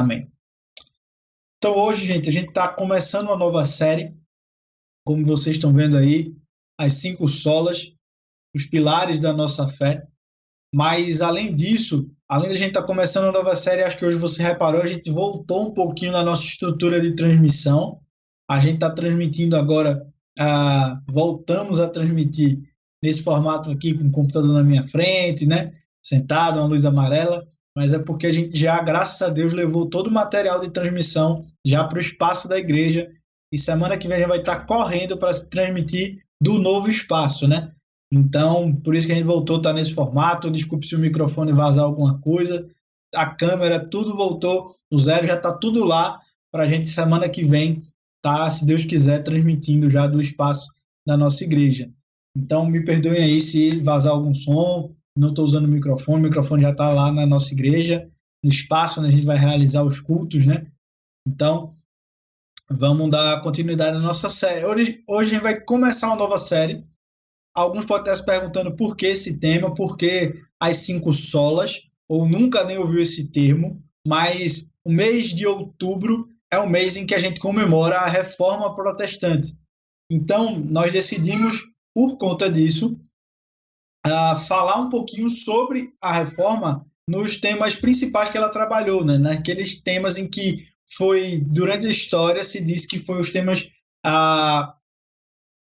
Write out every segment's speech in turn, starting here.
Amém. Então hoje, gente, a gente está começando uma nova série, como vocês estão vendo aí, as 5 solas, os pilares da nossa fé. Mas além disso, além da gente estar começando uma nova série, acho que hoje você reparou, a gente voltou um pouquinho na nossa estrutura de transmissão. A gente está transmitindo agora, voltamos a transmitir nesse formato aqui, com o computador na minha frente, né? Sentado, uma luz amarela. Mas é porque a gente já, graças a Deus, levou todo o material de transmissão já para o espaço da igreja. E semana que vem a gente vai estar correndo para se transmitir do novo espaço, né? Então, por isso que a gente voltou a estar nesse formato. Desculpe se o microfone vazar alguma coisa. A câmera, tudo voltou. O zero já está tudo lá para a gente semana que vem tá, se Deus quiser, transmitindo já do espaço da nossa igreja. Então, me perdoem aí se vazar algum som. Não estou usando o microfone já está lá na nossa igreja, no espaço onde a gente vai realizar os cultos, né? Então, vamos dar continuidade à nossa série. Hoje a gente vai começar uma nova série. Alguns podem estar se perguntando por que esse tema, por que as 5 solas, ou nunca nem ouviu esse termo, mas o mês de outubro é o mês em que a gente comemora a Reforma Protestante. Então, nós decidimos, por conta disso, falar um pouquinho sobre a Reforma nos temas principais que ela trabalhou, né? Naqueles temas em que foi, durante a história, se diz que foram os temas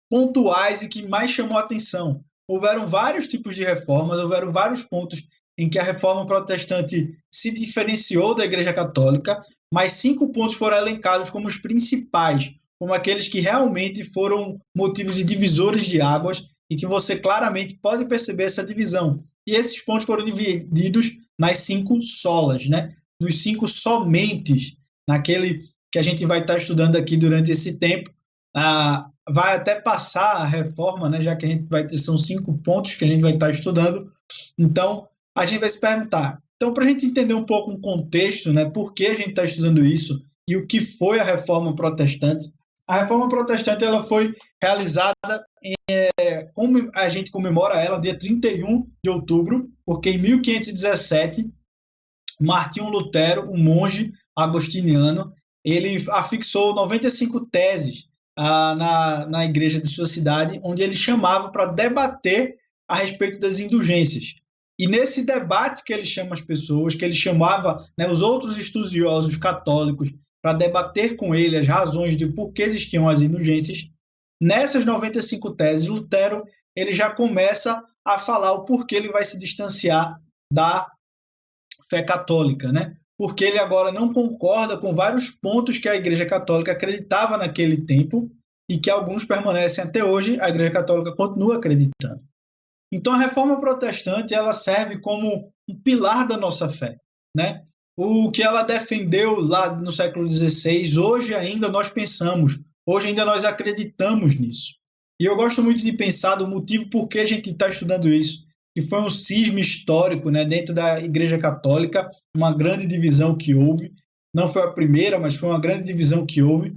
pontuais e que mais chamou a atenção. Houveram vários tipos de reformas, houveram vários pontos em que a reforma protestante se diferenciou da Igreja Católica, mas 5 pontos foram elencados como os principais, como aqueles que realmente foram motivos de divisores de águas e que você claramente pode perceber essa divisão. E esses pontos foram divididos nas 5 solas, né? Nos 5 somentes, naquele que a gente vai estar estudando aqui durante esse tempo. Vai até passar a reforma, né, já que a gente vai ter, são 5 pontos que a gente vai estar estudando. Então, a gente vai se perguntar. Então, para a gente entender um pouco o contexto, né, por que a gente está estudando isso e o que foi a reforma protestante. A reforma protestante ela foi realizada, como a gente comemora ela, dia 31 de outubro, porque em 1517, Martinho Lutero, um monge agostiniano, ele afixou 95 teses na igreja de sua cidade, onde ele chamava para debater a respeito das indulgências. E nesse debate que ele chama as pessoas, que ele chamava, né, os outros estudiosos católicos para debater com ele as razões de por que existiam as indulgências, nessas 95 teses, Lutero ele já começa a falar o porquê ele vai se distanciar da fé católica, né? Porque ele agora não concorda com vários pontos que a Igreja Católica acreditava naquele tempo e que alguns permanecem até hoje, a Igreja Católica continua acreditando. Então, a Reforma Protestante ela serve como um pilar da nossa fé, né? O que ela defendeu lá no século XVI, hoje ainda nós pensamos, hoje ainda nós acreditamos nisso. E eu gosto muito de pensar do motivo por que a gente está estudando isso, que foi um cisma histórico, né, dentro da Igreja Católica, uma grande divisão que houve. Não foi a primeira, mas foi uma grande divisão que houve.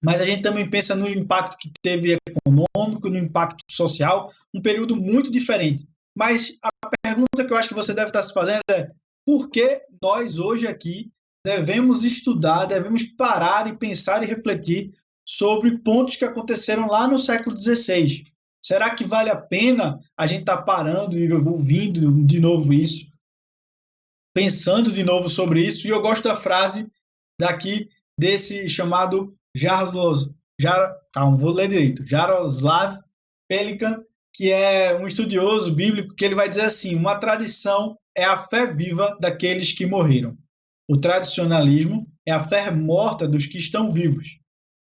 Mas a gente também pensa no impacto que teve econômico, no impacto social, um período muito diferente. Mas a pergunta que eu acho que você deve estar se fazendo é por que nós hoje aqui devemos estudar, devemos parar e pensar e refletir sobre pontos que aconteceram lá no século XVI? Será que vale a pena a gente estar parando e ouvindo de novo isso, pensando de novo sobre isso? E eu gosto da frase daqui desse chamado Jaroslav Pelikan, que é um estudioso bíblico, que ele vai dizer assim: uma tradição é a fé viva daqueles que morreram. O tradicionalismo é a fé morta dos que estão vivos.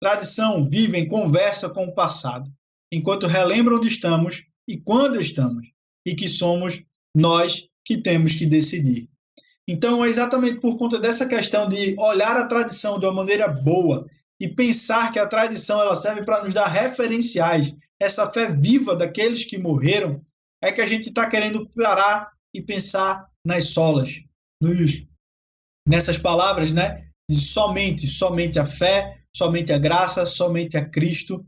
Tradição vive em conversa com o passado, enquanto relembra onde estamos e quando estamos, e que somos nós que temos que decidir. Então, é exatamente por conta dessa questão de olhar a tradição de uma maneira boa e pensar que a tradição ela serve para nos dar referenciais, essa fé viva daqueles que morreram, é que a gente está querendo parar e pensar nas solas, nessas palavras, né? De somente a fé, somente a graça, somente a Cristo,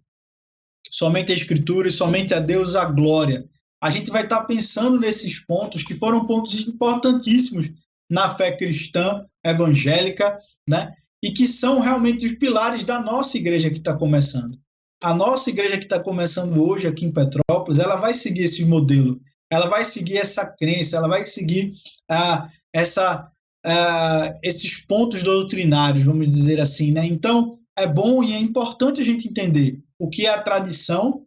somente a Escritura e somente a Deus a glória. A gente vai estar pensando nesses pontos que foram pontos importantíssimos na fé cristã, evangélica, né? E que são realmente os pilares da nossa igreja que está começando. A nossa igreja que está começando hoje aqui em Petrópolis, ela vai seguir esse modelo, ela vai seguir essa crença, ela vai seguir esses pontos doutrinários, vamos dizer assim, né? Então, é bom e é importante a gente entender o que é a tradição,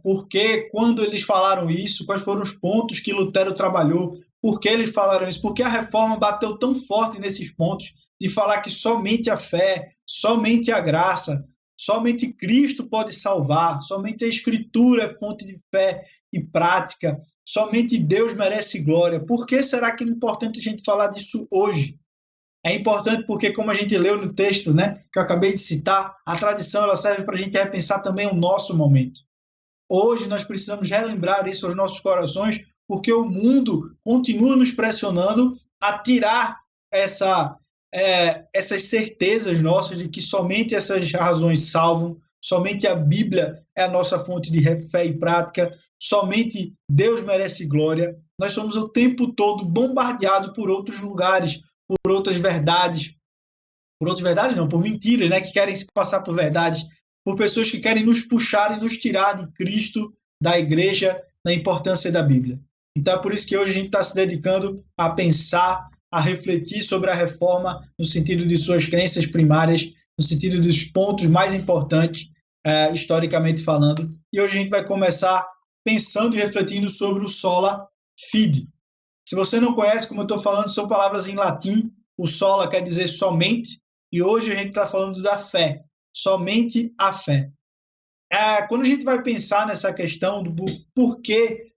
porque quando eles falaram isso, quais foram os pontos que Lutero trabalhou, por que eles falaram isso, porque a reforma bateu tão forte nesses pontos de falar que somente a fé, somente a graça, somente Cristo pode salvar, somente a Escritura é fonte de fé e prática, somente Deus merece glória. Por que será que é importante a gente falar disso hoje? É importante porque, como a gente leu no texto, né, que eu acabei de citar, a tradição ela serve para a gente repensar também o nosso momento. Hoje nós precisamos relembrar isso aos nossos corações, porque o mundo continua nos pressionando a tirar essas certezas nossas de que somente essas razões salvam, somente a Bíblia é a nossa fonte de fé e prática, somente Deus merece glória. Nós somos o tempo todo bombardeados por outros lugares, por outras verdades, por mentiras, né, que querem se passar por verdades, por pessoas que querem nos puxar e nos tirar de Cristo, da igreja, da importância da Bíblia. Então é por isso que hoje a gente está se dedicando a pensar, a refletir sobre a reforma no sentido de suas crenças primárias, no sentido dos pontos mais importantes, historicamente falando. E hoje a gente vai começar pensando e refletindo sobre o sola fide. Se você não conhece, como eu estou falando, são palavras em latim. O sola quer dizer somente, e hoje a gente está falando da fé, somente a fé. Quando a gente vai pensar nessa questão do porquê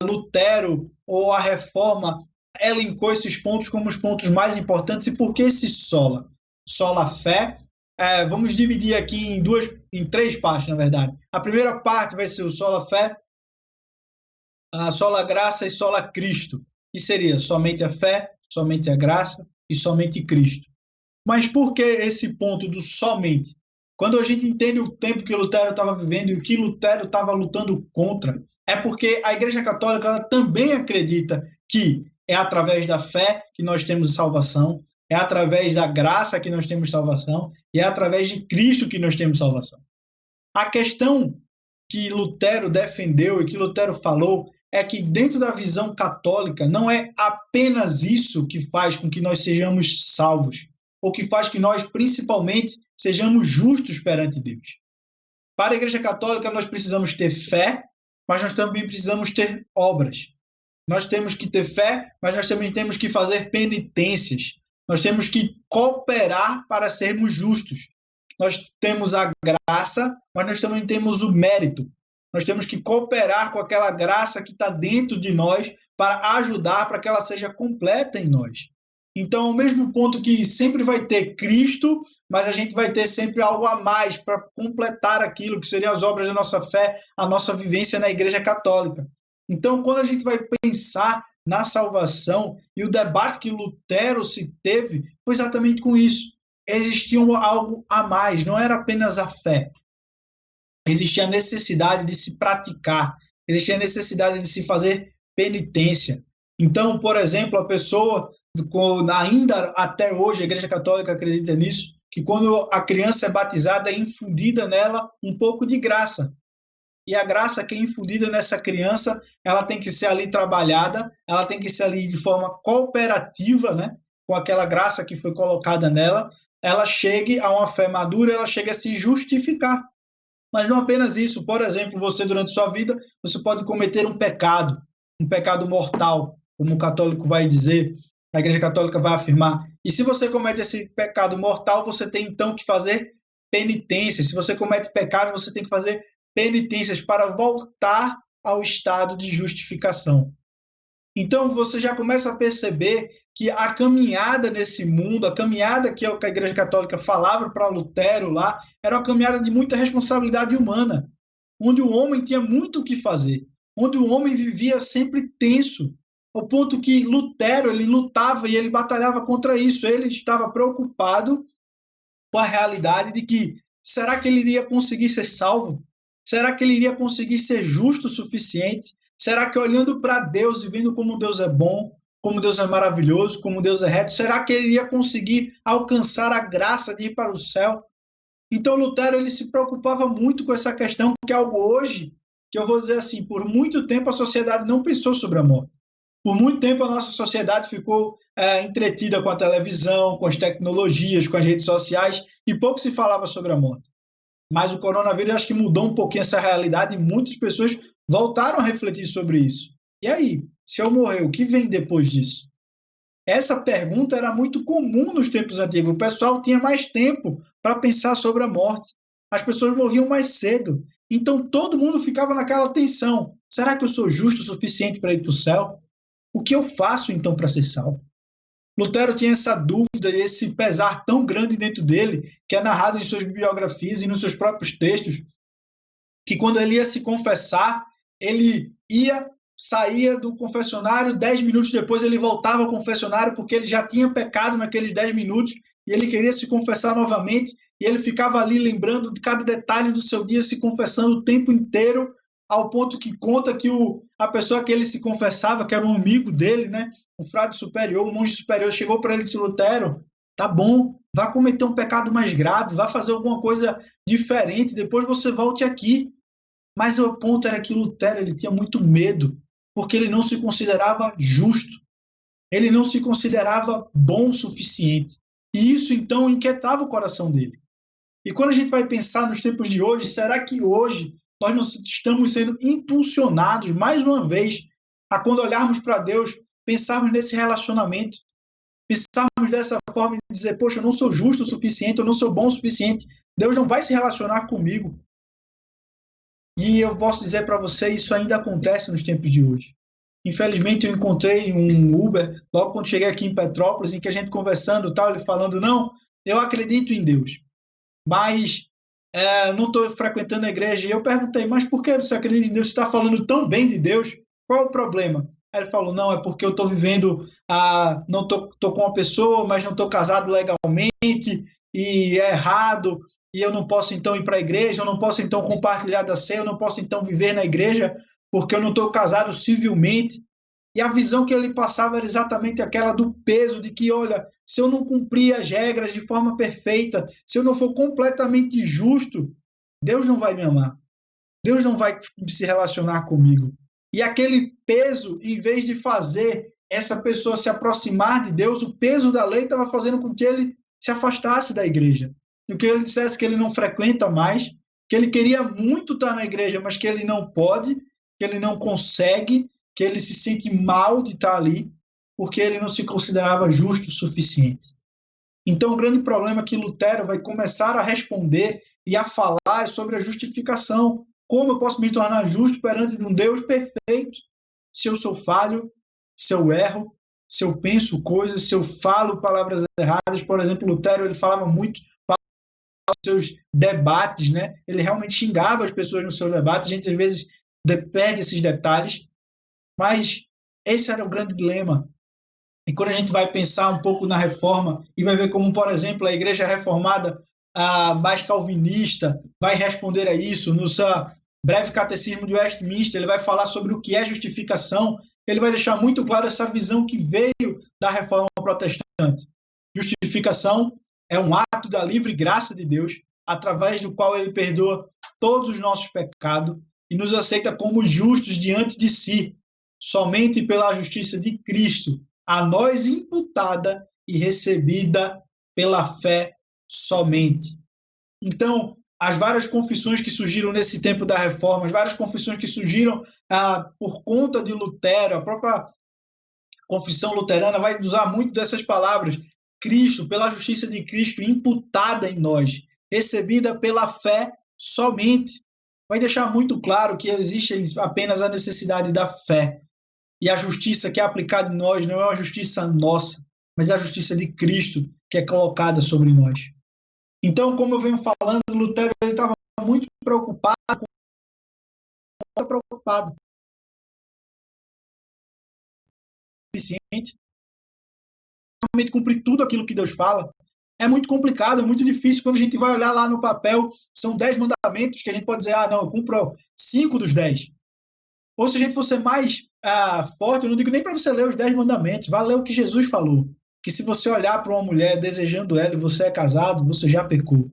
Lutero ou a reforma elencou esses pontos como os pontos mais importantes e por que esse sola? Sola fé. Vamos dividir aqui em três partes, na verdade. A primeira parte vai ser o sola fé, a sola graça e sola Cristo, que seria somente a fé, somente a graça e somente Cristo. Mas por que esse ponto do somente? Quando a gente entende o tempo que Lutero estava vivendo e o que Lutero estava lutando contra, é porque a Igreja Católica ela também acredita que é através da fé que nós temos salvação, é através da graça que nós temos salvação e é através de Cristo que nós temos salvação. A questão que Lutero defendeu e que Lutero falou é que dentro da visão católica não é apenas isso que faz com que nós sejamos salvos, ou que faz que nós, principalmente, sejamos justos perante Deus. Para a Igreja Católica, nós precisamos ter fé, mas nós também precisamos ter obras. Nós temos que ter fé, mas nós também temos que fazer penitências. Nós temos que cooperar para sermos justos. Nós temos a graça, mas nós também temos o mérito. Nós temos que cooperar com aquela graça que está dentro de nós para ajudar para que ela seja completa em nós. Então, ao mesmo ponto que sempre vai ter Cristo, mas a gente vai ter sempre algo a mais para completar aquilo que seriam as obras da nossa fé, a nossa vivência na Igreja Católica. Então, quando a gente vai pensar na salvação, e o debate que Lutero se teve foi exatamente com isso. Existia algo a mais, não era apenas a fé. Existia a necessidade de se praticar, existia a necessidade de se fazer penitência. Então, por exemplo, a pessoa, ainda até hoje, a Igreja Católica acredita nisso, que quando a criança é batizada, é infundida nela um pouco de graça. E a graça que é infundida nessa criança, ela tem que ser ali trabalhada, ela tem que ser ali de forma cooperativa, né, com aquela graça que foi colocada nela, ela chegue a uma fé madura, ela chega a se justificar. Mas não apenas isso, por exemplo, você durante sua vida, você pode cometer um pecado mortal, como o católico vai dizer, a Igreja Católica vai afirmar. E se você comete esse pecado mortal, você tem então que fazer penitência. Se você comete pecado, você tem que fazer penitências para voltar ao estado de justificação. Então você já começa a perceber que a caminhada nesse mundo, a caminhada que a Igreja Católica falava para Lutero lá, era uma caminhada de muita responsabilidade humana, onde o homem tinha muito o que fazer, onde o homem vivia sempre tenso, ao ponto que Lutero ele lutava e ele batalhava contra isso. Ele estava preocupado com a realidade de que será que ele iria conseguir ser salvo? Será que ele iria conseguir ser justo o suficiente? Será que olhando para Deus e vendo como Deus é bom, como Deus é maravilhoso, como Deus é reto? Será que ele iria conseguir alcançar a graça de ir para o céu? Então Lutero ele se preocupava muito com essa questão, que é algo hoje, que eu vou dizer assim, por muito tempo a sociedade não pensou sobre a morte. Por muito tempo a nossa sociedade ficou entretida com a televisão, com as tecnologias, com as redes sociais, e pouco se falava sobre a morte. Mas o coronavírus acho que mudou um pouquinho essa realidade e muitas pessoas voltaram a refletir sobre isso. E aí, se eu morrer, o que vem depois disso? Essa pergunta era muito comum nos tempos antigos. O pessoal tinha mais tempo para pensar sobre a morte. As pessoas morriam mais cedo. Então todo mundo ficava naquela tensão. Será que eu sou justo o suficiente para ir para o céu? O que eu faço então para ser salvo? Lutero tinha essa dúvida e esse pesar tão grande dentro dele, que é narrado em suas biografias e nos seus próprios textos, que quando ele ia se confessar, ele saía do confessionário, 10 minutos depois ele voltava ao confessionário, porque ele já tinha pecado naqueles 10 minutos, e ele queria se confessar novamente, e ele ficava ali lembrando de cada detalhe do seu dia, se confessando o tempo inteiro, ao ponto que conta que a pessoa que ele se confessava, que era um amigo dele, né, um frade superior, um monge superior, chegou para ele e disse: Lutero, tá bom, vá cometer um pecado mais grave, vá fazer alguma coisa diferente, depois você volte aqui. Mas o ponto era que Lutero ele tinha muito medo, porque ele não se considerava justo, ele não se considerava bom o suficiente. E isso então inquietava o coração dele. E quando a gente vai pensar nos tempos de hoje, será que hoje nós não estamos sendo impulsionados, mais uma vez, a quando olharmos para Deus, pensarmos nesse relacionamento, pensarmos dessa forma e dizer: poxa, eu não sou justo o suficiente, eu não sou bom o suficiente, Deus não vai se relacionar comigo. E eu posso dizer para você, isso ainda acontece nos tempos de hoje. Infelizmente, eu encontrei um Uber, logo quando cheguei aqui em Petrópolis, em que a gente conversando, tal, ele falando: não, eu acredito em Deus, mas não estou frequentando a igreja. E eu perguntei: mas por que você acredita em Deus? Você está falando tão bem de Deus, qual é o problema? Aí ele falou: não, é porque eu estou vivendo, não estou com uma pessoa, mas não estou casado legalmente, e é errado, e eu não posso então ir para a igreja, eu não posso então compartilhar da ceia, eu não posso então viver na igreja, porque eu não estou casado civilmente. E a visão que ele passava era exatamente aquela do peso, de que, olha, se eu não cumprir as regras de forma perfeita, se eu não for completamente justo, Deus não vai me amar. Deus não vai se relacionar comigo. E aquele peso, em vez de fazer essa pessoa se aproximar de Deus, o peso da lei estava fazendo com que ele se afastasse da igreja. E que ele dissesse que ele não frequenta mais, que ele queria muito estar na igreja, mas que ele não pode, que ele não consegue, que ele se sente mal de estar ali, porque ele não se considerava justo o suficiente. Então, o grande problema é que Lutero vai começar a responder e a falar sobre a justificação. Como eu posso me tornar justo perante um Deus perfeito se eu sou falho, se eu erro, se eu penso coisas, se eu falo palavras erradas? Por exemplo, Lutero ele falava muito nos seus debates, né? Ele realmente xingava as pessoas nos seus debates. A gente às vezes perde esses detalhes, mas esse era o grande dilema. E quando a gente vai pensar um pouco na reforma e vai ver como, por exemplo, a igreja reformada, a mais calvinista, vai responder a isso, no seu breve catecismo de Westminster, ele vai falar sobre o que é justificação, ele vai deixar muito claro essa visão que veio da reforma protestante. Justificação é um ato da livre graça de Deus, através do qual ele perdoa todos os nossos pecados e nos aceita como justos diante de si, somente pela justiça de Cristo, a nós imputada e recebida pela fé somente. Então, as várias confissões que surgiram nesse tempo da reforma, as várias confissões que surgiram por conta de Lutero, a própria confissão luterana vai usar muito dessas palavras: Cristo, pela justiça de Cristo, imputada em nós, recebida pela fé somente. Vai deixar muito claro que existe apenas a necessidade da fé. E a justiça que é aplicada em nós não é uma justiça nossa, mas é a justiça de Cristo que é colocada sobre nós. Então, como eu venho falando, Lutero ele estava muito preocupado, suficiente, realmente cumprir tudo aquilo que Deus fala. É muito complicado, é muito difícil. Quando a gente vai olhar lá no papel, são 10 mandamentos que a gente pode dizer: não, eu cumpro 5 dos 10. Ou se a gente fosse mais forte, eu não digo nem para você ler os 10 mandamentos, vá ler o que Jesus falou. Que se você olhar para uma mulher desejando ela e você é casado, você já pecou.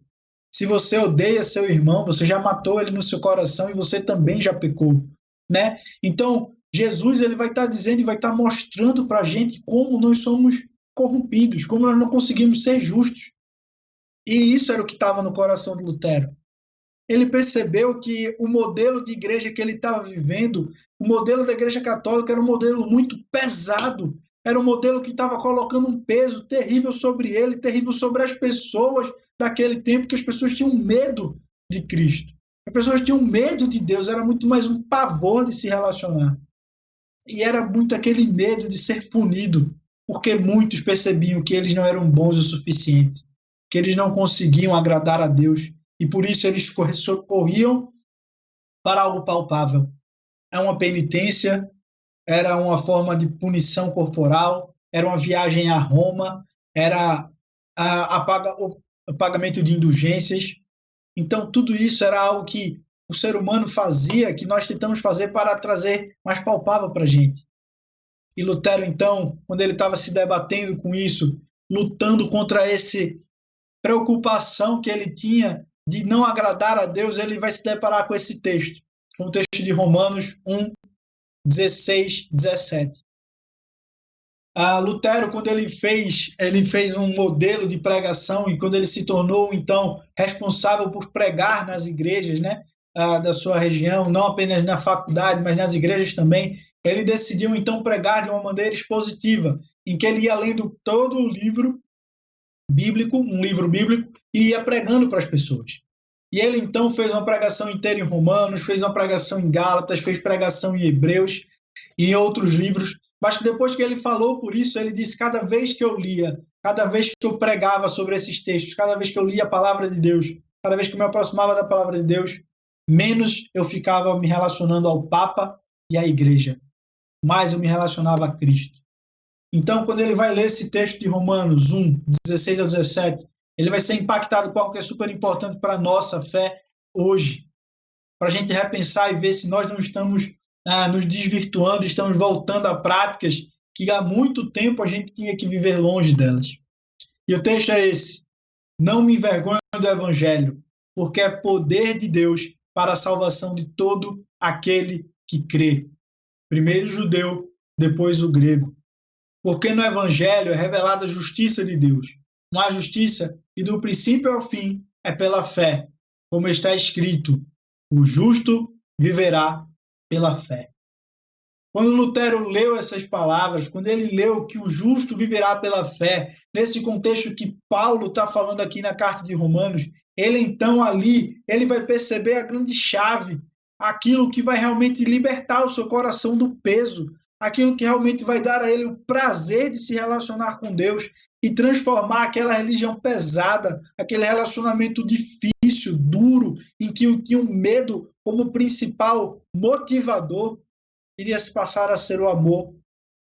Se você odeia seu irmão, você já matou ele no seu coração e você também já pecou, né? Então, Jesus ele vai estar dizendo e vai estar mostrando para a gente como nós somos corrompidos, como nós não conseguimos ser justos. E isso era o que estava no coração de Lutero. Ele percebeu que o modelo de igreja que ele estava vivendo, o modelo da igreja católica era um modelo muito pesado, era um modelo que estava colocando um peso terrível sobre ele, terrível sobre as pessoas daquele tempo, que as pessoas tinham medo de Cristo. As pessoas tinham medo de Deus, era muito mais um pavor de se relacionar. E era muito aquele medo de ser punido, porque muitos percebiam que eles não eram bons o suficiente, que eles não conseguiam agradar a Deus, e por isso eles corriam para algo palpável. É uma penitência, era uma forma de punição corporal, era uma viagem a Roma, era o pagamento de indulgências. Então, tudo isso era algo que o ser humano fazia, que nós tentamos fazer para trazer mais palpável para a gente. E Lutero, então, quando ele estava se debatendo com isso, lutando contra essa preocupação que ele tinha de não agradar a Deus, ele vai se deparar com esse texto, com o texto de Romanos 1, 16, 17. Lutero, quando ele fez um modelo de pregação e quando ele se tornou, então, responsável por pregar nas igrejas, né, da sua região, não apenas na faculdade, mas nas igrejas também, ele decidiu, então, pregar de uma maneira expositiva, em que ele ia lendo todo o livro bíblico, um livro bíblico, e ia pregando para as pessoas. E ele, então, fez uma pregação inteira em Romanos, fez uma pregação em Gálatas, fez pregação em Hebreus e em outros livros. Mas depois que ele falou por isso, ele disse, cada vez que eu lia, cada vez que eu pregava sobre esses textos, cada vez que eu lia a palavra de Deus, cada vez que eu me aproximava da palavra de Deus, menos eu ficava me relacionando ao Papa e à igreja, mais eu me relacionava a Cristo. Então, quando ele vai ler esse texto de Romanos 1, 16 ao 17, ele vai ser impactado por algo que é super importante para a nossa fé hoje, para a gente repensar e ver se nós não estamos nos desvirtuando, estamos voltando a práticas que há muito tempo a gente tinha que viver longe delas. E o texto é esse: não me envergonho do evangelho, porque é poder de Deus para a salvação de todo aquele que crê. Primeiro o judeu, depois o grego. Porque no evangelho é revelada a justiça de Deus. Não há justiça e do princípio ao fim é pela fé, como está escrito, o justo viverá pela fé. Quando Lutero leu essas palavras, quando ele leu que o justo viverá pela fé, nesse contexto que Paulo está falando aqui na carta de Romanos, ele então ali, ele vai perceber a grande chave, aquilo que vai realmente libertar o seu coração do peso, aquilo que realmente vai dar a ele o prazer de se relacionar com Deus e transformar aquela religião pesada, aquele relacionamento difícil, duro, em que eu tinha um medo como principal motivador, iria se passar a ser o amor,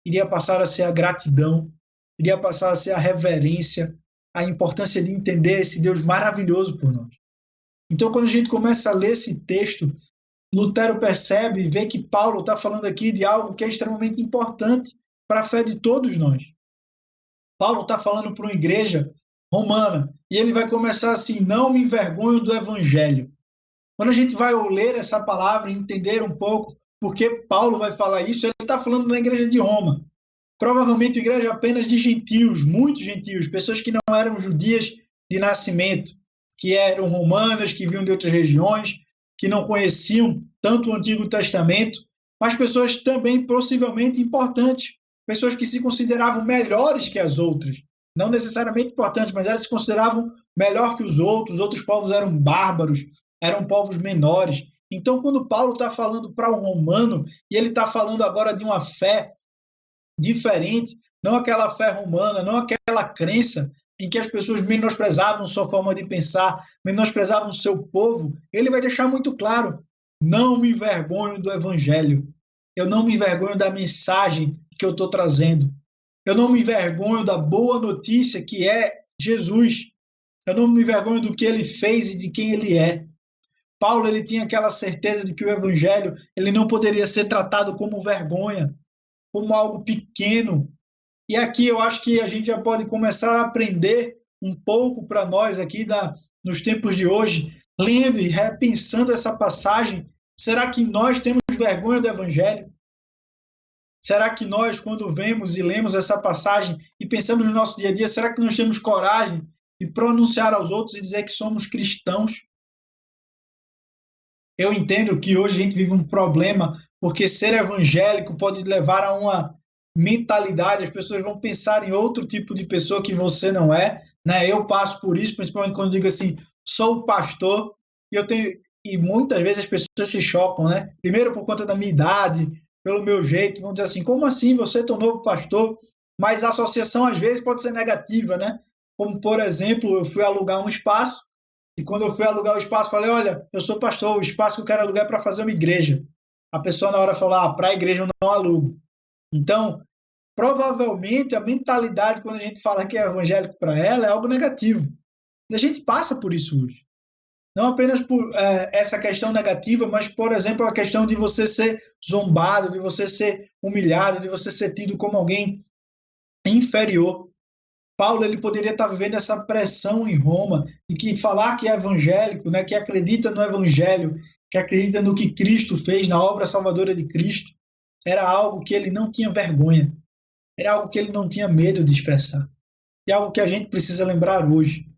iria passar a ser a gratidão, iria passar a ser a reverência, a importância de entender esse Deus maravilhoso por nós. Então, quando a gente começa a ler esse texto, Lutero percebe e vê que Paulo está falando aqui de algo que é extremamente importante para a fé de todos nós. Paulo está falando para uma igreja romana e ele vai começar assim: não me envergonho do evangelho. Quando a gente vai ler essa palavra e entender um pouco por que Paulo vai falar isso, ele está falando na igreja de Roma. Provavelmente igreja apenas de gentios, muitos gentios, pessoas que não eram judias de nascimento, que eram romanas, que vinham de outras regiões, que não conheciam tanto o Antigo Testamento, mas pessoas também possivelmente importantes, pessoas que se consideravam melhores que as outras, não necessariamente importantes, mas elas se consideravam melhor que os outros povos eram bárbaros, eram povos menores. Então, quando Paulo está falando para o romano, e ele está falando agora de uma fé diferente, não aquela fé romana, não aquela crença em que as pessoas menosprezavam sua forma de pensar, menosprezavam seu povo, ele vai deixar muito claro: não me envergonho do evangelho, eu não me envergonho da mensagem que eu estou trazendo, eu não me envergonho da boa notícia que é Jesus, eu não me envergonho do que ele fez e de quem ele é. Paulo ele tinha aquela certeza de que o evangelho ele não poderia ser tratado como vergonha, como algo pequeno. E aqui eu acho que a gente já pode começar a aprender um pouco para nós aqui nos tempos de hoje, lendo e repensando essa passagem. Será que nós temos vergonha do evangelho? Será que nós, quando vemos e lemos essa passagem e pensamos no nosso dia a dia, será que nós temos coragem de pronunciar aos outros e dizer que somos cristãos? Eu entendo que hoje a gente vive um problema, porque ser evangélico pode levar a uma mentalidade, as pessoas vão pensar em outro tipo de pessoa que você não é, né? Eu passo por isso, principalmente quando digo assim, sou pastor, e muitas vezes as pessoas se chocam, né? Primeiro por conta da minha idade, pelo meu jeito, vão dizer assim, como assim você é tão novo pastor? Mas a associação às vezes pode ser negativa, né? Como, por exemplo, eu fui alugar um espaço, e quando eu fui alugar o espaço, falei, olha, eu sou pastor, o espaço que eu quero alugar é para fazer uma igreja. A pessoa na hora falou, para a igreja eu não alugo. Então, provavelmente a mentalidade, quando a gente fala que é evangélico para ela, é algo negativo. E a gente passa por isso hoje. Não apenas por essa questão negativa, mas, por exemplo, a questão de você ser zombado, de você ser humilhado, de você ser tido como alguém inferior. Paulo ele poderia estar vivendo essa pressão em Roma de que falar que é evangélico, né, que acredita no evangelho, que acredita no que Cristo fez, na obra salvadora de Cristo, era algo que ele não tinha vergonha, era algo que ele não tinha medo de expressar. E algo que a gente precisa lembrar hoje.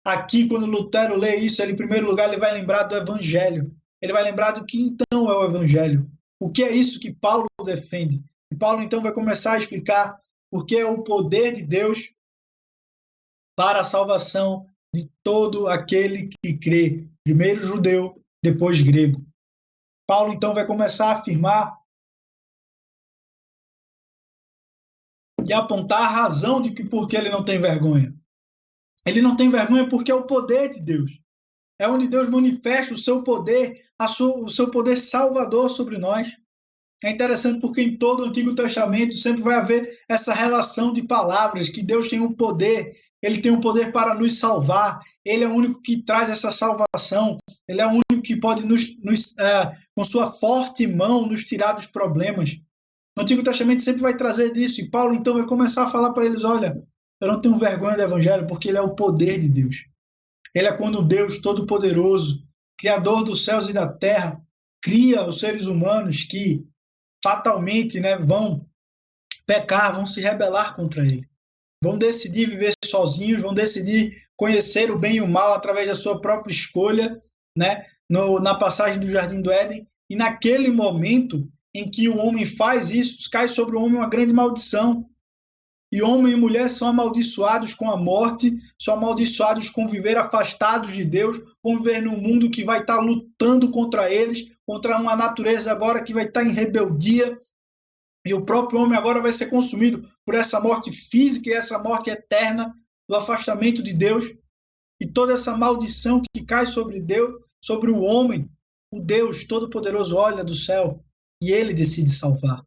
Aqui, quando Lutero lê isso, ele, em primeiro lugar, ele vai lembrar do evangelho. Ele vai lembrar do que então é o evangelho. O que é isso que Paulo defende? E Paulo, então, vai começar a explicar o que é o poder de Deus para a salvação de todo aquele que crê. Primeiro judeu, depois grego. Paulo, então, vai começar a afirmar e apontar a razão de que por que ele não tem vergonha. Ele não tem vergonha porque é o poder de Deus. É onde Deus manifesta o seu poder, o seu poder salvador sobre nós. É interessante porque em todo o Antigo Testamento sempre vai haver essa relação de palavras, que Deus tem o poder, ele tem o poder para nos salvar, ele é o único que traz essa salvação, ele é o único que pode, com sua forte mão, nos tirar dos problemas. O Antigo Testamento sempre vai trazer isso, e Paulo então vai começar a falar para eles, olha, eu não tenho vergonha do Evangelho, porque ele é o poder de Deus. Ele é quando Deus Todo-Poderoso, Criador dos céus e da terra, cria os seres humanos que fatalmente, né, vão pecar, vão se rebelar contra ele. Vão decidir viver sozinhos, vão decidir conhecer o bem e o mal através da sua própria escolha, né, na passagem do Jardim do Éden. E naquele momento em que o homem faz isso, cai sobre o homem uma grande maldição. E homem e mulher são amaldiçoados com a morte, são amaldiçoados com viver afastados de Deus, com viver num mundo que vai estar lutando contra eles, contra uma natureza agora que vai estar em rebeldia, e o próprio homem agora vai ser consumido por essa morte física e essa morte eterna do afastamento de Deus, e toda essa maldição que cai sobre Deus, sobre o homem, o Deus Todo-Poderoso olha do céu e ele decide salvar.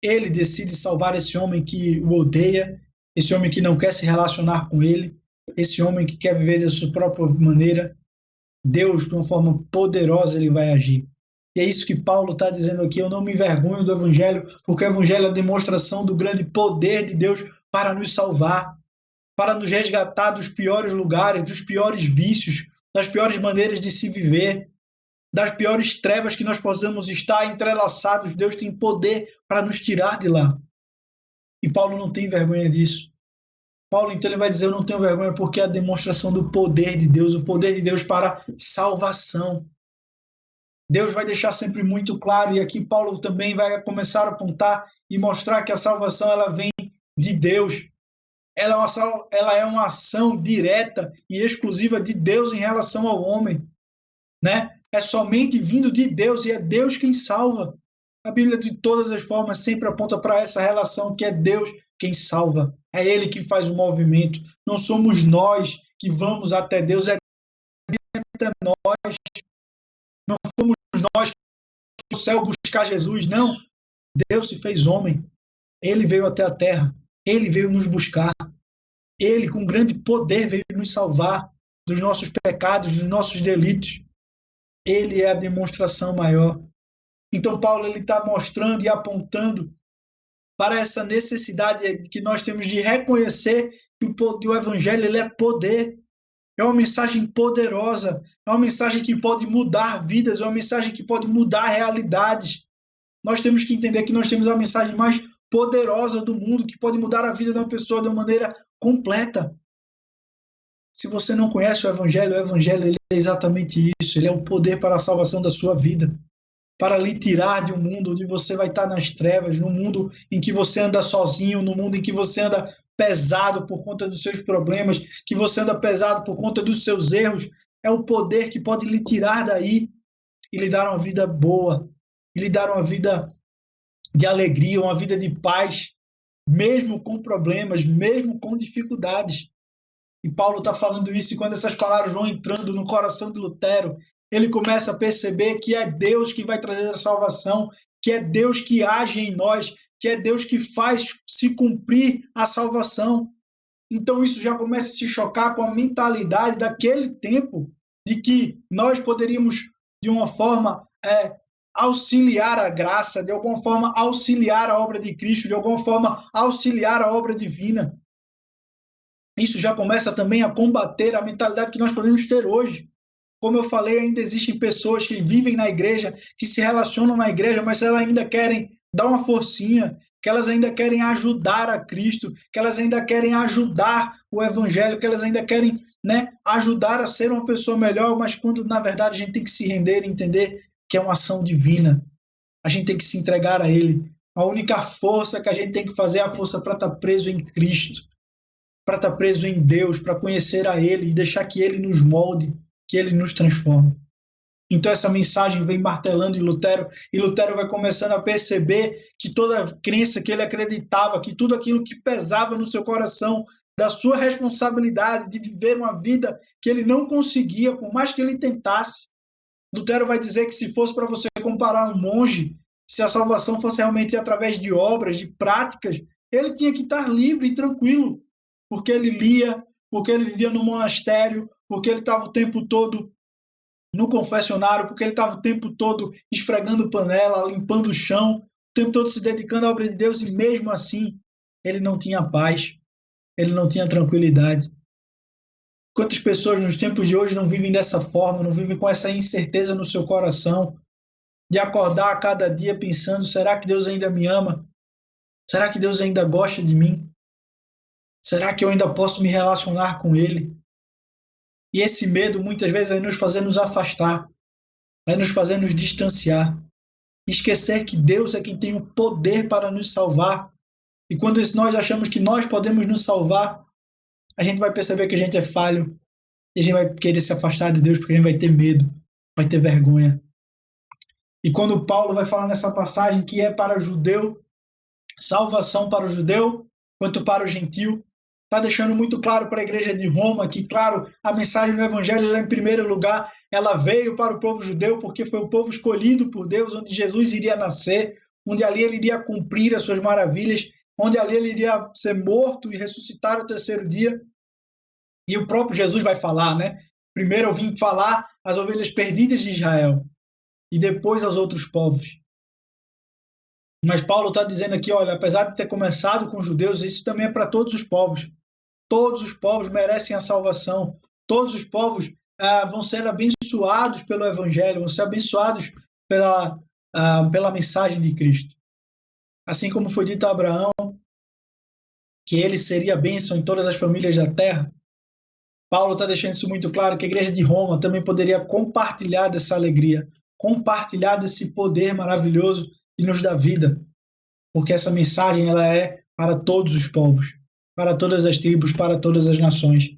Ele decide salvar esse homem que o odeia, esse homem que não quer se relacionar com ele, esse homem que quer viver da sua própria maneira. Deus, de uma forma poderosa, ele vai agir. E é isso que Paulo está dizendo aqui, eu não me envergonho do Evangelho, porque o Evangelho é a demonstração do grande poder de Deus para nos salvar, para nos resgatar dos piores lugares, dos piores vícios, das piores maneiras de se viver, das piores trevas que nós possamos estar entrelaçados. Deus tem poder para nos tirar de lá. E Paulo não tem vergonha disso. Paulo, então, ele vai dizer, eu não tenho vergonha porque é a demonstração do poder de Deus, o poder de Deus para salvação. Deus vai deixar sempre muito claro, e aqui Paulo também vai começar a apontar e mostrar que a salvação ela vem de Deus. Ela é uma ação direta e exclusiva de Deus em relação ao homem, né? É somente vindo de Deus e é Deus quem salva. A Bíblia, de todas as formas, sempre aponta para essa relação que é Deus quem salva. É Ele que faz o movimento. Não somos nós que vamos até Deus, é até nós. Não fomos nós que no céu buscar Jesus, não. Deus se fez homem. Ele veio até a terra. Ele veio nos buscar. Ele, com grande poder, veio nos salvar dos nossos pecados, dos nossos delitos. ele é a demonstração maior. Então Paulo está mostrando e apontando para essa necessidade que nós temos de reconhecer que o evangelho ele é poder. É uma mensagem poderosa, é uma mensagem que pode mudar vidas, é uma mensagem que pode mudar realidades. Nós temos que entender que nós temos a mensagem mais poderosa do mundo, que pode mudar a vida de uma pessoa de uma maneira completa. Se você não conhece o Evangelho ele é exatamente isso. Ele é o poder para a salvação da sua vida, para lhe tirar de um mundo onde você vai estar nas trevas, no mundo em que você anda sozinho, no mundo em que você anda pesado por conta dos seus problemas, que você anda pesado por conta dos seus erros. É o poder que pode lhe tirar daí e lhe dar uma vida boa, e lhe dar uma vida de alegria, uma vida de paz, mesmo com problemas, mesmo com dificuldades. E Paulo está falando isso, e quando essas palavras vão entrando no coração de Lutero, ele começa a perceber que é Deus que vai trazer a salvação, que é Deus que age em nós, que é Deus que faz se cumprir a salvação. Então isso já começa a se chocar com a mentalidade daquele tempo, de que nós poderíamos, de uma forma, auxiliar a graça, de alguma forma auxiliar a obra de Cristo, de alguma forma auxiliar a obra divina. Isso já começa também a combater a mentalidade que nós podemos ter hoje. Como eu falei, ainda existem pessoas que vivem na igreja, que se relacionam na igreja, mas elas ainda querem dar uma forcinha, que elas ainda querem ajudar a Cristo, que elas ainda querem ajudar o Evangelho, que elas ainda querem, ajudar a ser uma pessoa melhor, mas quando na verdade a gente tem que se render e entender que é uma ação divina. A gente tem que se entregar a Ele. A única força que a gente tem que fazer é a força para estar preso em Cristo, para estar preso em Deus, para conhecer a Ele e deixar que Ele nos molde, que Ele nos transforme. Então essa mensagem vem martelando em Lutero, e Lutero vai começando a perceber que toda a crença que ele acreditava, que tudo aquilo que pesava no seu coração, da sua responsabilidade de viver uma vida que ele não conseguia, por mais que ele tentasse. Lutero vai dizer que se fosse para você comparar um monge, se a salvação fosse realmente através de obras, de práticas, ele tinha que estar livre e tranquilo, porque ele lia, porque ele vivia no monastério, porque ele estava o tempo todo no confessionário, porque ele estava o tempo todo esfregando panela, limpando o chão, o tempo todo se dedicando à obra de Deus, e mesmo assim ele não tinha paz, ele não tinha tranquilidade. Quantas pessoas nos tempos de hoje não vivem dessa forma, não vivem com essa incerteza no seu coração, de acordar a cada dia pensando, será que Deus ainda me ama? Será que Deus ainda gosta de mim? Será que eu ainda posso me relacionar com Ele? E esse medo muitas vezes vai nos fazer nos afastar, vai nos fazer nos distanciar, esquecer que Deus é quem tem o poder para nos salvar. E quando nós achamos que nós podemos nos salvar, a gente vai perceber que a gente é falho, e a gente vai querer se afastar de Deus porque a gente vai ter medo, vai ter vergonha. E quando Paulo vai falar nessa passagem que é para o judeu, salvação para o judeu, quanto para o gentil, está deixando muito claro para a igreja de Roma que, claro, a mensagem do Evangelho, em primeiro lugar, ela veio para o povo judeu porque foi o povo escolhido por Deus, onde Jesus iria nascer, onde ali ele iria cumprir as suas maravilhas, onde ali ele iria ser morto e ressuscitar no terceiro dia. E o próprio Jesus vai falar, Primeiro eu vim falar às ovelhas perdidas de Israel e depois aos outros povos. Mas Paulo está dizendo aqui, olha, apesar de ter começado com os judeus, isso também é para todos os povos. Todos os povos merecem a salvação. Todos os povos vão ser abençoados pelo Evangelho, vão ser abençoados pela mensagem de Cristo. Assim como foi dito a Abraão, que ele seria bênção em todas as famílias da terra, Paulo está deixando isso muito claro, que a igreja de Roma também poderia compartilhar dessa alegria, compartilhar desse poder maravilhoso que nos dá vida, porque essa mensagem ela é para todos os povos, para todas as tribos, para todas as nações.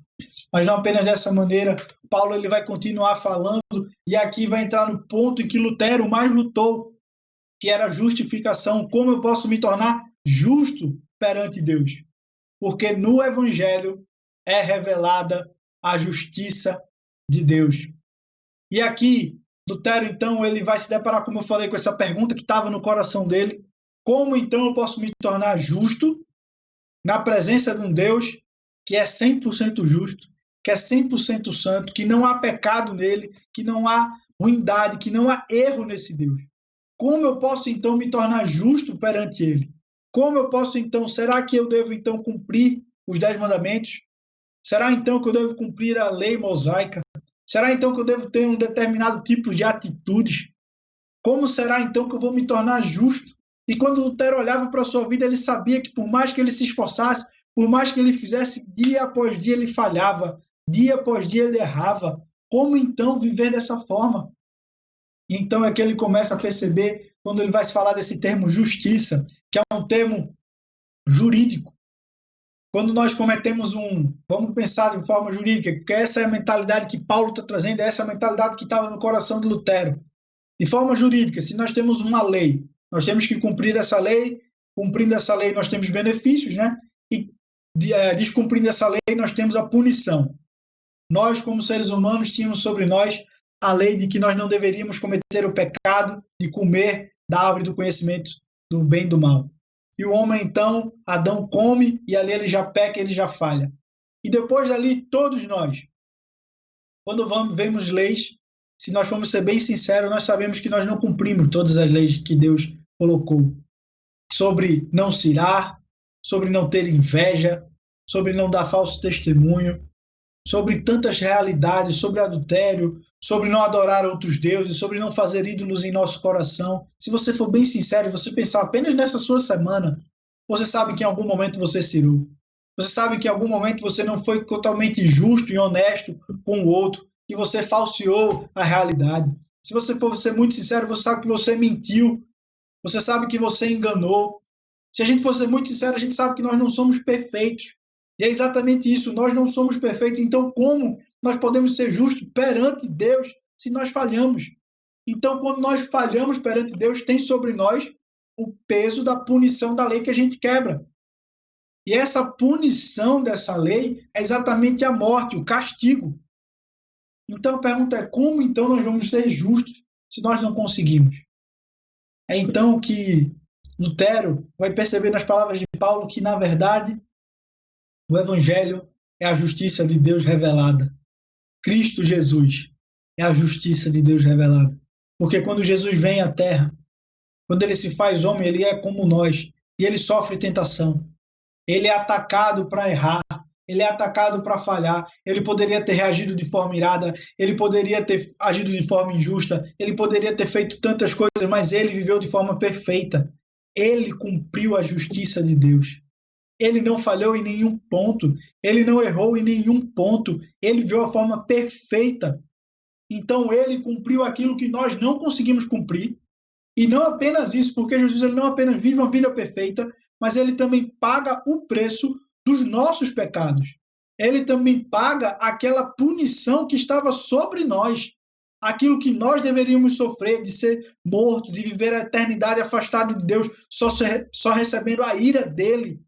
Mas não apenas dessa maneira, Paulo ele vai continuar falando, e aqui vai entrar no ponto em que Lutero mais lutou, que era a justificação. Como eu posso me tornar justo perante Deus? Porque no Evangelho é revelada a justiça de Deus. E aqui, Lutero, então, ele vai se deparar, como eu falei, com essa pergunta que estava no coração dele: como então eu posso me tornar justo na presença de um Deus que é 100% justo, que é 100% santo, que não há pecado nele, que não há ruindade, que não há erro nesse Deus. Como eu posso, então, me tornar justo perante ele? Como eu posso, então, será que eu devo, então, cumprir os 10 mandamentos? Será, então, que eu devo cumprir a lei mosaica? Será, então, que eu devo ter um determinado tipo de atitudes? Como será, então, que eu vou me tornar justo? E quando Lutero olhava para a sua vida, ele sabia que por mais que ele se esforçasse, por mais que ele fizesse, dia após dia ele falhava, dia após dia ele errava. Como, então, viver dessa forma? Então é que ele começa a perceber, quando ele vai se falar desse termo justiça, que é um termo jurídico. Quando nós cometemos vamos pensar de forma jurídica, porque essa é a mentalidade que Paulo está trazendo, essa é a mentalidade que estava no coração de Lutero. De forma jurídica, se nós temos uma lei, nós temos que cumprir essa lei, cumprindo essa lei nós temos benefícios, né? E descumprindo essa lei nós temos a punição. Nós, como seres humanos, tínhamos sobre nós a lei de que nós não deveríamos cometer o pecado de comer da árvore do conhecimento do bem e do mal. E o homem, então, Adão come e ali ele já peca, ele já falha. E depois dali, todos nós, quando vemos leis, se nós formos ser bem sinceros, nós sabemos que nós não cumprimos todas as leis que Deus colocou. Sobre não se irar, sobre não ter inveja, sobre não dar falso testemunho, sobre tantas realidades, sobre adultério, sobre não adorar outros deuses, sobre não fazer ídolos em nosso coração. Se você for bem sincero e você pensar apenas nessa sua semana, você sabe que em algum momento você se irou. Você sabe que em algum momento você não foi totalmente justo e honesto com o outro, que você falseou a realidade. Se você for ser muito sincero, você sabe que você mentiu, você sabe que você enganou. Se a gente for ser muito sincero, a gente sabe que nós não somos perfeitos. E é exatamente isso, nós não somos perfeitos, então como nós podemos ser justos perante Deus se nós falhamos? Então, quando nós falhamos perante Deus, tem sobre nós o peso da punição da lei que a gente quebra. E essa punição dessa lei é exatamente a morte, o castigo. Então, a pergunta é, como então nós vamos ser justos se nós não conseguimos? É então que Lutero vai perceber nas palavras de Paulo que, na verdade, o Evangelho é a justiça de Deus revelada. Cristo Jesus é a justiça de Deus revelada. Porque quando Jesus vem à Terra, quando ele se faz homem, ele é como nós. E ele sofre tentação. Ele é atacado para errar. Ele é atacado para falhar. Ele poderia ter reagido de forma irada. Ele poderia ter agido de forma injusta. Ele poderia ter feito tantas coisas, mas ele viveu de forma perfeita. Ele cumpriu a justiça de Deus. Ele não falhou em nenhum ponto, ele não errou em nenhum ponto, ele viu a forma perfeita. Então ele cumpriu aquilo que nós não conseguimos cumprir, e não apenas isso, porque Jesus ele não apenas vive uma vida perfeita, mas ele também paga o preço dos nossos pecados. Ele também paga aquela punição que estava sobre nós, aquilo que nós deveríamos sofrer, de ser morto, de viver a eternidade afastado de Deus, só recebendo a ira dele.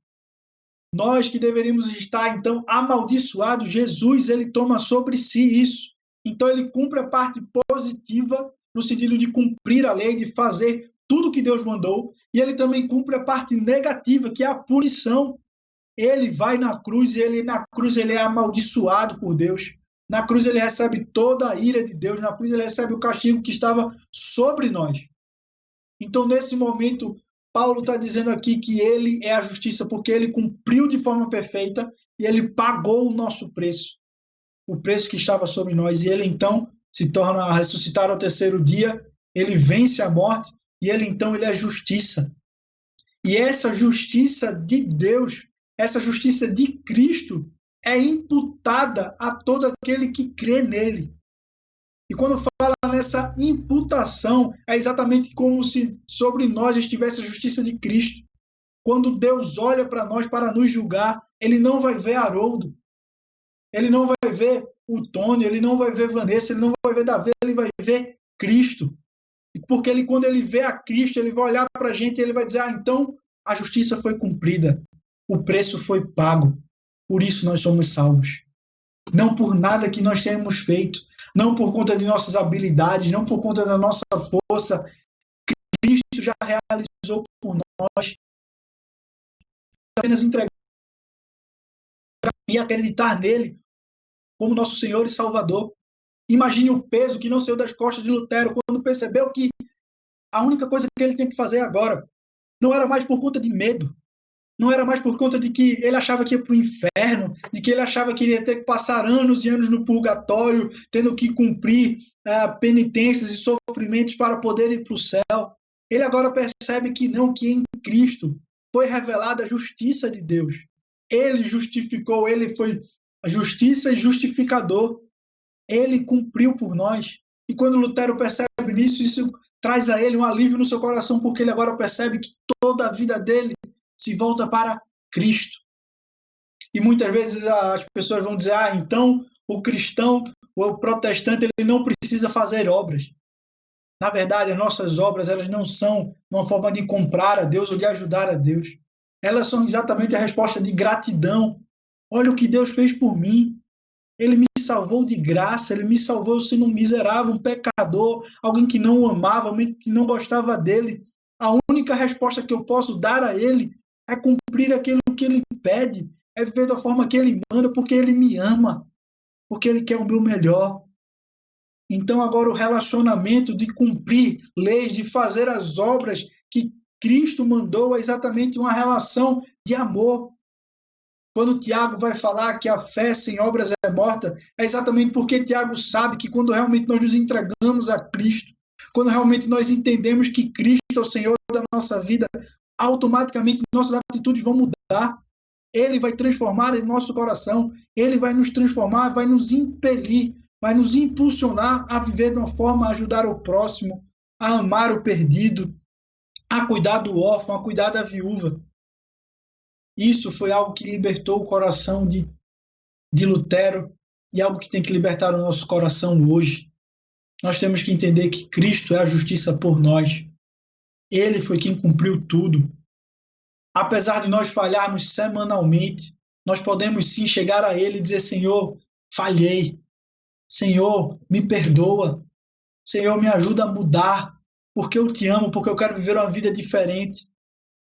Nós que deveríamos estar, então, amaldiçoados, Jesus, ele toma sobre si isso. Então, ele cumpre a parte positiva, no sentido de cumprir a lei, de fazer tudo que Deus mandou, e ele também cumpre a parte negativa, que é a punição. Ele vai na cruz, e na cruz ele é amaldiçoado por Deus. Na cruz ele recebe toda a ira de Deus, na cruz ele recebe o castigo que estava sobre nós. Então, nesse momento, Paulo está dizendo aqui que ele é a justiça porque ele cumpriu de forma perfeita e ele pagou o nosso preço, o preço que estava sobre nós. E ele, então, se torna a ressuscitar ao terceiro dia, ele vence a morte e ele, então, ele é justiça. E essa justiça de Deus, essa justiça de Cristo é imputada a todo aquele que crê nele. E quando fala nessa imputação, é exatamente como se sobre nós estivesse a justiça de Cristo. Quando Deus olha para nós para nos julgar, ele não vai ver Haroldo, ele não vai ver o Tony, ele não vai ver Vanessa, ele não vai ver Davi, ele vai ver Cristo. Porque ele, quando ele vê a Cristo, ele vai olhar para a gente e ele vai dizer, então a justiça foi cumprida, o preço foi pago, por isso nós somos salvos. Não por nada que nós tenhamos feito, não por conta de nossas habilidades, não por conta da nossa força. Cristo já realizou por nós. Apenas entregar e acreditar nele como nosso Senhor e Salvador. Imagine o peso que não saiu das costas de Lutero quando percebeu que a única coisa que ele tinha que fazer agora não era mais por conta de medo, não era mais por conta de que ele achava que ia para o inferno, de que ele achava que iria ter que passar anos e anos no purgatório, tendo que cumprir penitências e sofrimentos para poder ir para o céu. Ele agora percebe que não, que em Cristo foi revelada a justiça de Deus. Ele justificou, ele foi a justiça e justificador. Ele cumpriu por nós. E quando Lutero percebe nisso, isso traz a ele um alívio no seu coração, porque ele agora percebe que toda a vida dele se volta para Cristo. E muitas vezes as pessoas vão dizer, então o cristão, o protestante, ele não precisa fazer obras. Na verdade, as nossas obras, elas não são uma forma de comprar a Deus ou de ajudar a Deus. Elas são exatamente a resposta de gratidão. Olha o que Deus fez por mim. Ele me salvou de graça, ele me salvou sendo um miserável, um pecador, alguém que não o amava, alguém que não gostava dele. A única resposta que eu posso dar a ele é cumprir aquilo que ele pede, é viver da forma que ele manda, porque ele me ama, porque ele quer o meu melhor. Então agora o relacionamento de cumprir leis, de fazer as obras que Cristo mandou é exatamente uma relação de amor. Quando Tiago vai falar que a fé sem obras é morta, é exatamente porque Tiago sabe que quando realmente nós nos entregamos a Cristo, quando realmente nós entendemos que Cristo é o Senhor da nossa vida, automaticamente nossas atitudes vão mudar. Ele vai transformar em nosso coração, ele vai nos transformar, vai nos impelir, vai nos impulsionar a viver de uma forma a ajudar o próximo, a amar o perdido, a cuidar do órfão, a cuidar da viúva. Isso foi algo que libertou o coração de Lutero e algo que tem que libertar o nosso coração hoje. Nós temos que entender que Cristo é a justiça por nós. Ele foi quem cumpriu tudo. Apesar de nós falharmos semanalmente, nós podemos sim chegar a Ele e dizer, Senhor, falhei. Senhor, me perdoa. Senhor, me ajuda a mudar, porque eu te amo, porque eu quero viver uma vida diferente.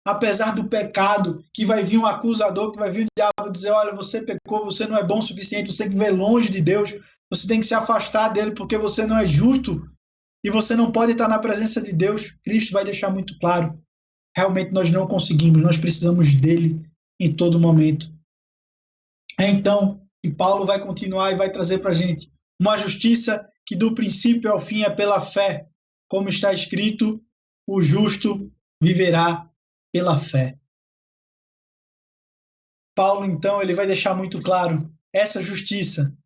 Apesar do pecado, que vai vir um acusador, que vai vir o diabo dizer, olha, você pecou, você não é bom o suficiente, você tem que viver longe de Deus, você tem que se afastar dele porque você não é justo e você não pode estar na presença de Deus. Cristo vai deixar muito claro, realmente nós não conseguimos, nós precisamos dele em todo momento. Então, e Paulo vai continuar e vai trazer para a gente uma justiça que do princípio ao fim é pela fé, como está escrito, o justo viverá pela fé. Paulo, então, ele vai deixar muito claro, essa justiça,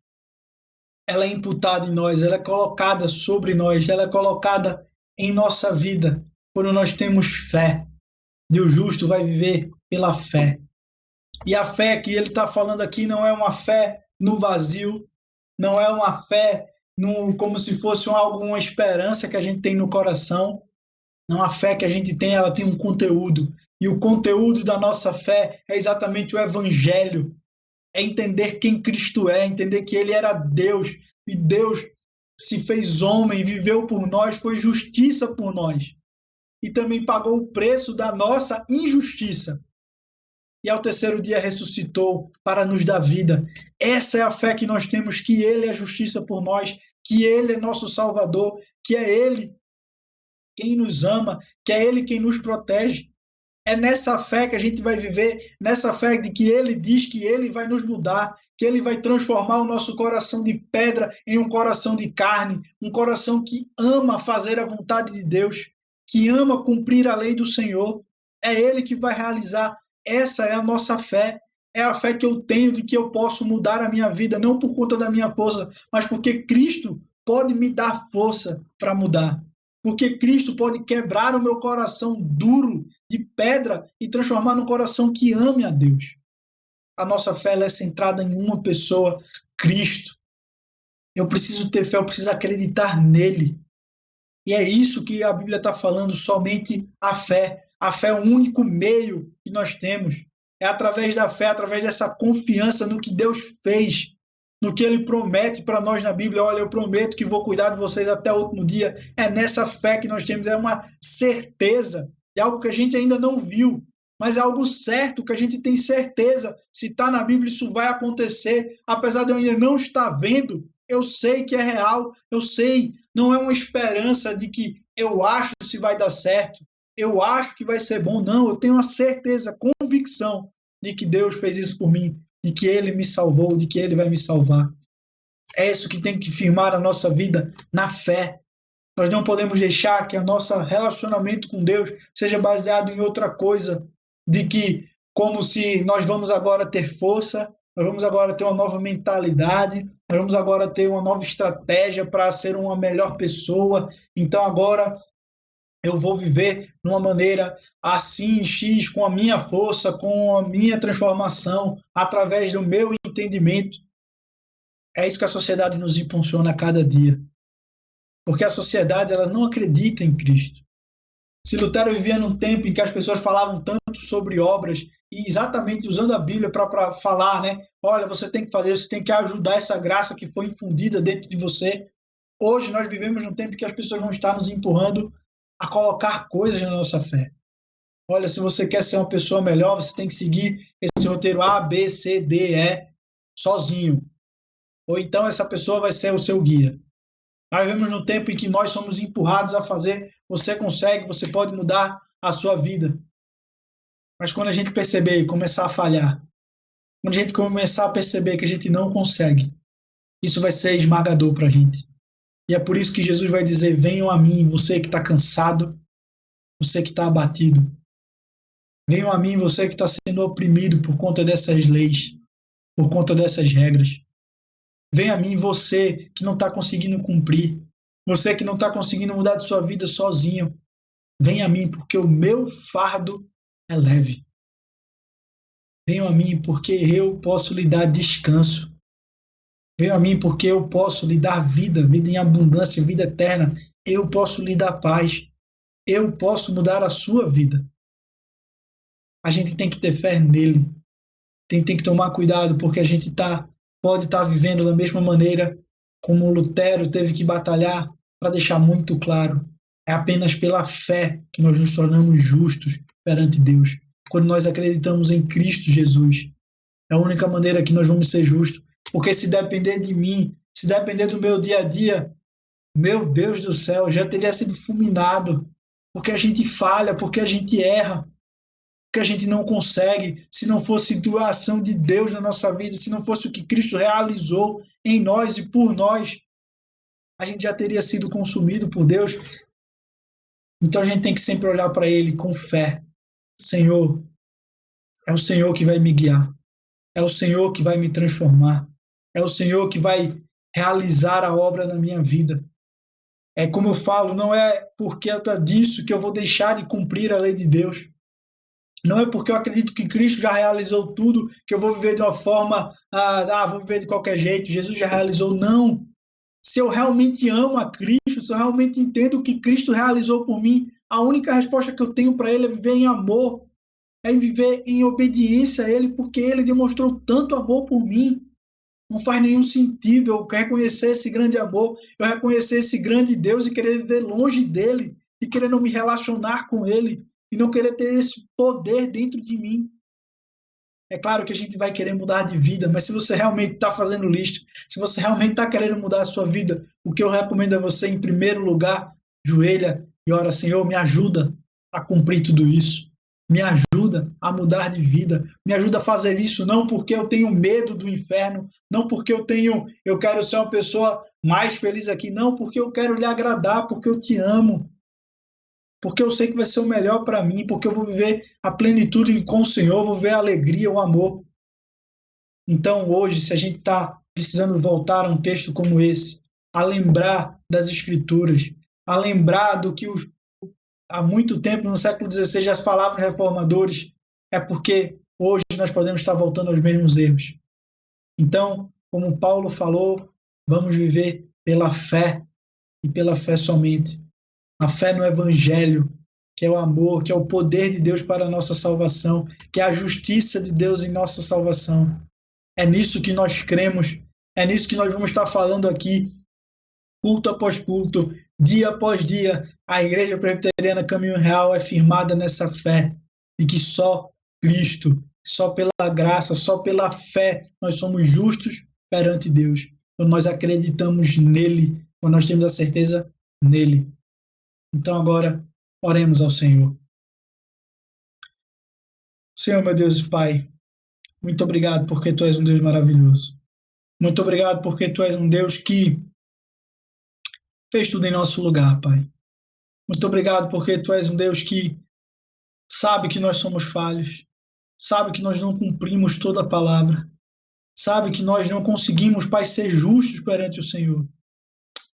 ela é imputada em nós, ela é colocada sobre nós, ela é colocada em nossa vida, quando nós temos fé. E o justo vai viver pela fé. E a fé que ele está falando aqui não é uma fé no vazio, não é uma fé como se fosse uma esperança que a gente tem no coração. Não, a fé que a gente tem, ela tem um conteúdo. E o conteúdo da nossa fé é exatamente o Evangelho. É entender quem Cristo é, entender que Ele era Deus. E Deus se fez homem, viveu por nós, foi justiça por nós. E também pagou o preço da nossa injustiça. E ao terceiro dia ressuscitou para nos dar vida. Essa é a fé que nós temos, que Ele é justiça por nós, que Ele é nosso Salvador, que é Ele quem nos ama, que é Ele quem nos protege. É nessa fé que a gente vai viver, nessa fé de que Ele diz que Ele vai nos mudar, que Ele vai transformar o nosso coração de pedra em um coração de carne, um coração que ama fazer a vontade de Deus, que ama cumprir a lei do Senhor. É Ele que vai realizar. Essa é a nossa fé. É a fé que eu tenho de que eu posso mudar a minha vida, não por conta da minha força, mas porque Cristo pode me dar força para mudar. Porque Cristo pode quebrar o meu coração duro de pedra e transformar num coração que ame a Deus. A nossa fé é centrada em uma pessoa, Cristo. Eu preciso ter fé, eu preciso acreditar nele. E é isso que a Bíblia está falando, somente a fé. A fé é o único meio que nós temos. É através da fé, através dessa confiança no que Deus fez, no que Ele promete para nós na Bíblia. Olha, eu prometo que vou cuidar de vocês até o último dia. É nessa fé que nós temos, é uma certeza, é algo que a gente ainda não viu, mas é algo certo, que a gente tem certeza. Se está na Bíblia, isso vai acontecer, apesar de eu ainda não estar vendo, Eu sei que é real, eu sei, não é uma esperança de que eu acho se vai dar certo, eu acho que vai ser bom, não, eu tenho a certeza, convicção de que Deus fez isso por mim, de que Ele me salvou, de que Ele vai me salvar. É isso que tem que firmar a nossa vida na fé. Nós não podemos deixar que o nosso relacionamento com Deus seja baseado em outra coisa, de que, como se nós vamos agora ter força, nós vamos agora ter uma nova mentalidade, nós vamos agora ter uma nova estratégia para ser uma melhor pessoa. Então agora eu vou viver de uma maneira assim, X, com a minha força, com a minha transformação, através do meu entendimento. É isso que a sociedade nos impulsiona a cada dia. Porque a sociedade ela não acredita em Cristo. Se Lutero vivia num tempo em que as pessoas falavam tanto sobre obras, e exatamente usando a Bíblia para falar, né? Olha, você tem que fazer, você tem que ajudar essa graça que foi infundida dentro de você. Hoje nós vivemos num tempo em que as pessoas vão estar nos empurrando a colocar coisas na nossa fé. Olha, se você quer ser uma pessoa melhor, você tem que seguir esse roteiro A, B, C, D, E, sozinho. Ou então essa pessoa vai ser o seu guia. Nós vivemos num tempo em que nós somos empurrados a fazer, você consegue, você pode mudar a sua vida. Mas quando a gente perceber e começar a falhar, quando a gente começar a perceber que a gente não consegue, isso vai ser esmagador para a gente. E é por isso que Jesus vai dizer, venham a mim, você que está cansado, você que está abatido. Venham a mim, você que está sendo oprimido por conta dessas leis, por conta dessas regras. Venha a mim, você que não está conseguindo cumprir, você que não está conseguindo mudar de sua vida sozinho. Venha a mim, porque o meu fardo é leve. Venha a mim, porque eu posso lhe dar descanso. Venha a mim, porque eu posso lhe dar vida, vida em abundância, vida eterna. Eu posso lhe dar paz. Eu posso mudar a sua vida. A gente tem que ter fé nele. Tem que tomar cuidado, porque a gente pode estar vivendo da mesma maneira como Lutero teve que batalhar, para deixar muito claro. É apenas pela fé que nós nos tornamos justos perante Deus. Quando nós acreditamos em Cristo Jesus, é a única maneira que nós vamos ser justos. Porque se depender de mim, se depender do meu dia a dia, meu Deus do céu, já teria sido fulminado. Porque a gente falha, porque a gente erra, porque a gente não consegue. Se não fosse a ação de Deus na nossa vida, se não fosse o que Cristo realizou em nós e por nós, a gente já teria sido consumido por Deus. Então a gente tem que sempre olhar para Ele com fé. Senhor, é o Senhor que vai me guiar. É o Senhor que vai me transformar. É o Senhor que vai realizar a obra na minha vida. É como eu falo, não é porque disso que eu vou deixar de cumprir a lei de Deus. Não é porque eu acredito que Cristo já realizou tudo que eu vou viver de uma forma, vou viver de qualquer jeito, Jesus já realizou. Não. Se eu realmente amo a Cristo, se eu realmente entendo o que Cristo realizou por mim, a única resposta que eu tenho para Ele é viver em amor, é viver em obediência a Ele, porque Ele demonstrou tanto amor por mim. Não faz nenhum sentido eu reconhecer esse grande amor, eu reconhecer esse grande Deus e querer viver longe dEle, e querer não me relacionar com Ele, e não querer ter esse poder dentro de mim. É claro que a gente vai querer mudar de vida, mas se você realmente está fazendo lista, se você realmente está querendo mudar a sua vida, o que eu recomendo a você, em primeiro lugar, joelha e ora, Senhor, me ajuda a cumprir tudo isso. Me ajuda a mudar de vida. Me ajuda a fazer isso, não porque eu tenho medo do inferno, não porque eu quero ser uma pessoa mais feliz aqui, não, porque eu quero lhe agradar, porque eu te amo. Porque eu sei que vai ser o melhor para mim, porque eu vou viver a plenitude com o Senhor, vou ver a alegria, o amor. Então, hoje, se a gente está precisando voltar a um texto como esse, a lembrar das Escrituras, a lembrar do que há muito tempo, no século XVI, já se falava nos reformadores, é porque hoje nós podemos estar voltando aos mesmos erros. Então, como Paulo falou, vamos viver pela fé e pela fé somente. A fé no Evangelho, que é o amor, que é o poder de Deus para a nossa salvação, que é a justiça de Deus em nossa salvação. É nisso que nós cremos, é nisso que nós vamos estar falando aqui, culto após culto, dia após dia. A Igreja Presbiteriana Caminho Real é firmada nessa fé, e que só Cristo, só pela graça, só pela fé, nós somos justos perante Deus. quando nós acreditamos nele, quando nós temos a certeza nele. Então agora, oremos ao Senhor. Senhor, meu Deus e Pai, muito obrigado porque Tu és um Deus maravilhoso. Muito obrigado porque Tu és um Deus que fez tudo em nosso lugar, Pai. Muito obrigado porque Tu és um Deus que sabe que nós somos falhos, sabe que nós não cumprimos toda a palavra, sabe que nós não conseguimos, Pai, ser justos perante o Senhor.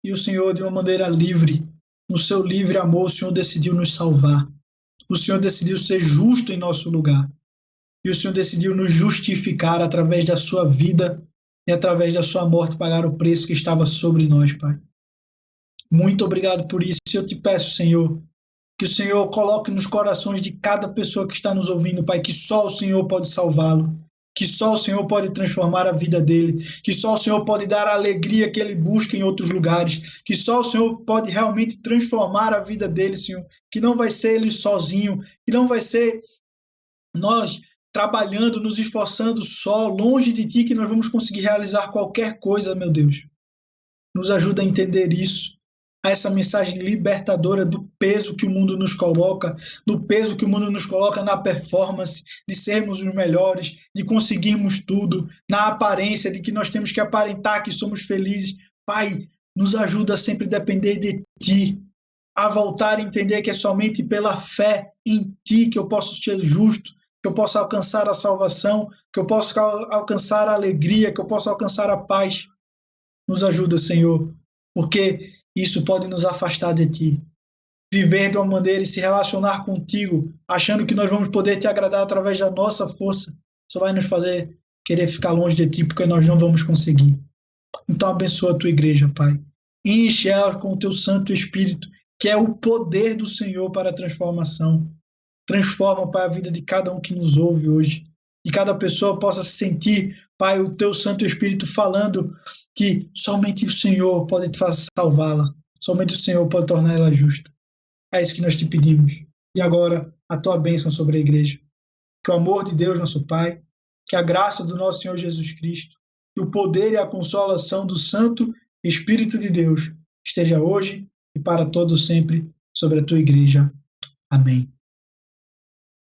E o Senhor, de uma maneira livre, no seu livre amor, o Senhor decidiu nos salvar. O Senhor decidiu ser justo em nosso lugar. E o Senhor decidiu nos justificar através da sua vida e através da sua morte, pagar o preço que estava sobre nós, Pai. Muito obrigado por isso. E eu te peço, Senhor, que o Senhor coloque nos corações de cada pessoa que está nos ouvindo, Pai, que só o Senhor pode salvá-lo, que só o Senhor pode transformar a vida dele, que só o Senhor pode dar a alegria que ele busca em outros lugares, que só o Senhor pode realmente transformar a vida dele, Senhor, que não vai ser ele sozinho, que não vai ser nós trabalhando, nos esforçando só, longe de Ti, que nós vamos conseguir realizar qualquer coisa, meu Deus. Nos ajuda a entender isso, a essa mensagem libertadora do peso que o mundo nos coloca, do peso que o mundo nos coloca na performance, de sermos os melhores, de conseguirmos tudo, na aparência, de que nós temos que aparentar que somos felizes. Pai, nos ajuda a sempre depender de Ti, a voltar a entender que é somente pela fé em Ti que eu posso ser justo, que eu possa alcançar a salvação, que eu possa alcançar a alegria, que eu possa alcançar a paz. Nos ajuda, Senhor, porque isso pode nos afastar de Ti. Viver de uma maneira e se relacionar contigo, achando que nós vamos poder Te agradar através da nossa força, só vai nos fazer querer ficar longe de Ti, porque nós não vamos conseguir. Então abençoa a Tua igreja, Pai. Enche ela com o Teu Santo Espírito, que é o poder do Senhor para a transformação. Transforma, Pai, a vida de cada um que nos ouve hoje. Que cada pessoa possa sentir, Pai, o Teu Santo Espírito falando que somente o Senhor pode salvá-la. Somente o Senhor pode tornar ela justa. É isso que nós te pedimos. E agora, a Tua bênção sobre a igreja. Que o amor de Deus, nosso Pai, que a graça do nosso Senhor Jesus Cristo, que o poder e a consolação do Santo Espírito de Deus esteja hoje e para todo sempre sobre a Tua igreja. Amém.